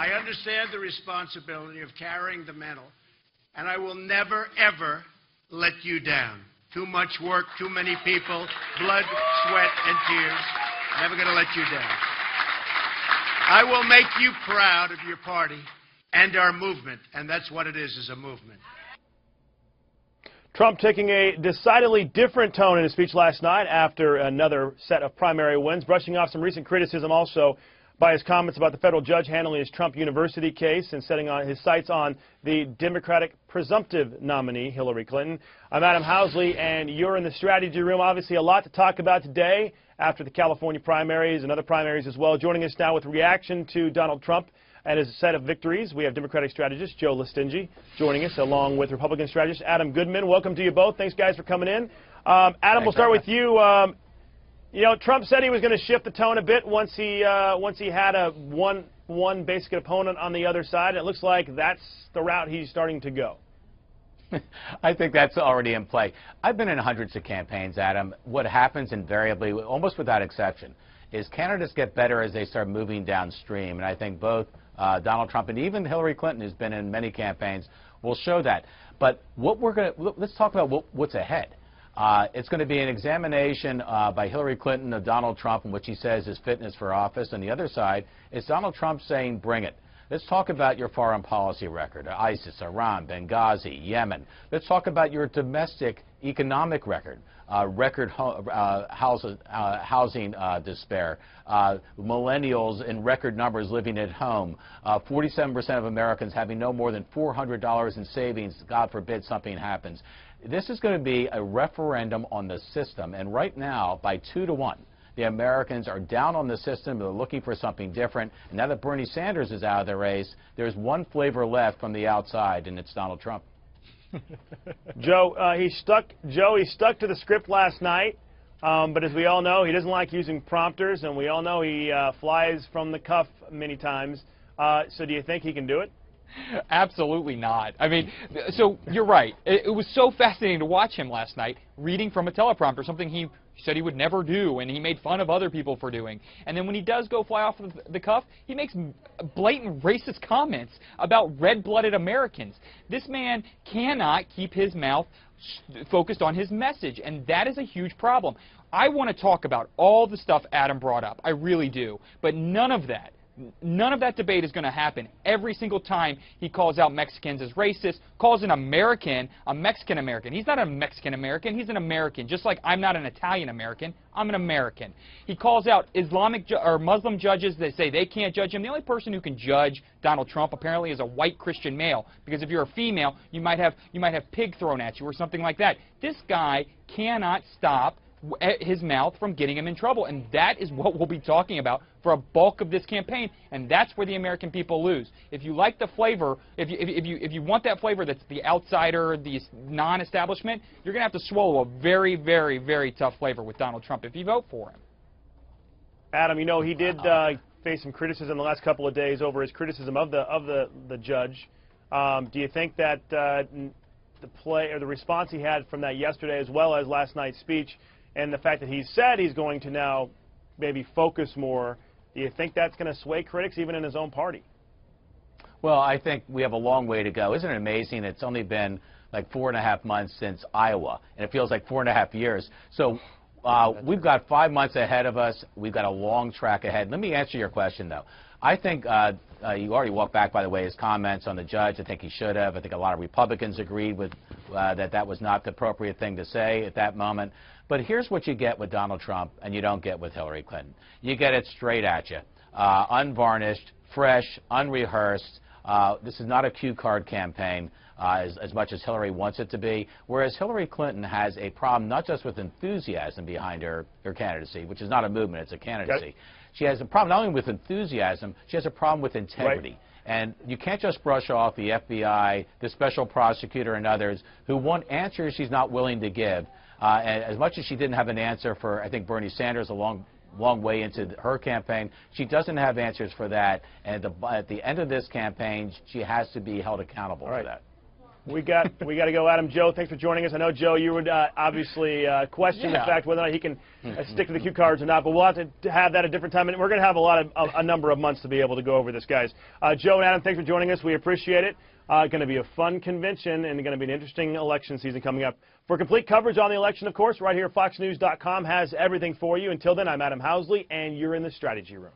I understand the responsibility of carrying the mantle, and I will never, ever let you down. Too much work, too many people, blood, sweat, and tears. Never going to let you down. I will make you proud of your party and our movement, and that's what it is a movement. Trump taking a decidedly different tone in his speech last night after another set of primary wins, brushing off some recent criticism also by his comments about the federal judge handling his Trump University case and setting on his sights on the Democratic presumptive nominee, Hillary Clinton. I'm Adam Housley, and you're in the strategy room. Obviously, a lot to talk about today after the California primaries and other primaries as well. Joining us now with reaction to Donald Trump and his set of victories, we have Democratic strategist Joe Lestingi joining us, along with Republican strategist Adam Goodman. Welcome to you both. Thanks, guys, for coming in. Adam, we'll start with you. You know, Trump said he was going to shift the tone a bit once he had a one basic opponent on the other side. And it looks like that's the route he's starting to go. I think that's already in play. I've been in hundreds of campaigns, Adam. What happens invariably, almost without exception, is candidates get better as they start moving downstream. And I think both Donald Trump and even Hillary Clinton, who's been in many campaigns, will show that. But let's talk about what's ahead. It's going to be an examination by Hillary Clinton of Donald Trump in which he says his fitness for office. On the other side is Donald Trump saying, bring it. Let's talk about your foreign policy record, ISIS, Iran, Benghazi, Yemen. Let's talk about your domestic economic record, housing despair, millennials in record numbers living at home, 47% of Americans having no more than $400 in savings, God forbid something happens. This is going to be a referendum on the system, and right now, by 2-1, the Americans are down on the system. They're looking for something different. And now that Bernie Sanders is out of the race, there's one flavor left from the outside, and it's Donald Trump. Joe, he stuck to the script last night, but as we all know, he doesn't like using prompters, and we all know he flies from the cuff many times. So do you think he can do it? Absolutely not. I mean, so you're right. It was so fascinating to watch him last night reading from a teleprompter, something he said he would never do, and he made fun of other people for doing. And then when he does go fly off the cuff, he makes blatant racist comments about red-blooded Americans. This man cannot keep his mouth focused on his message, and that is a huge problem. I want to talk about all the stuff Adam brought up. I really do. But none of that debate is going to happen every single time he calls out Mexicans as racist, calls an American a Mexican-American. He's not a Mexican-American. He's an American, just like I'm not an Italian-American. I'm an American. He calls out Islamic or Muslim judges that say they can't judge him. The only person who can judge Donald Trump apparently is a white Christian male, because if you're a female, you might have pig thrown at you or something like that. This guy cannot stop his mouth from getting him in trouble, and that is what we'll be talking about for a bulk of this campaign, and that's where the American people lose. If you like the flavor, if you want that flavor that's the outsider, the non-establishment, you're going to have to swallow a very, very, very tough flavor with Donald Trump if you vote for him. Adam, you know, he did face some criticism the last couple of days over his criticism of the judge. Do you think that the play or the response he had from that yesterday, as well as last night's speech, and the fact that he said he's going to now maybe focus more, do you think that's going to sway critics even in his own party? Well, I think we have a long way to go. Isn't it amazing? It's only been like 4.5 months since Iowa, and it feels like 4.5 years. So we've got 5 months ahead of us. We've got a long track ahead. Let me answer your question, though. I think you already walked back, by the way, his comments on the judge. I think he should have. I think a lot of Republicans agreed with that was not the appropriate thing to say at that moment. But here's what you get with Donald Trump and you don't get with Hillary Clinton. You get it straight at you, unvarnished, fresh, unrehearsed. This is not a cue card campaign as much as Hillary wants it to be, whereas Hillary Clinton has a problem not just with enthusiasm behind her candidacy, which is not a movement, it's a candidacy. Okay. She has a problem not only with enthusiasm, she has a problem with integrity. Right. And you can't just brush off the FBI, the special prosecutor, and others who want answers she's not willing to give. And as much as she didn't have an answer for, I think, Bernie Sanders a long way into her campaign, she doesn't have answers for that. And at the end of this campaign, she has to be held accountable for that. We got to go, Adam. Joe, thanks for joining us. I know, Joe, you would obviously question the fact whether or not he can stick to the cue cards or not, but we'll have to have that at a different time. And we're going to have a number of months to be able to go over this, guys. Joe and Adam, thanks for joining us. We appreciate it. Going to be a fun convention and going to be an interesting election season coming up. For complete coverage on the election, of course, right here, FoxNews.com has everything for you. Until then, I'm Adam Housley, and you're in the Strategy Room.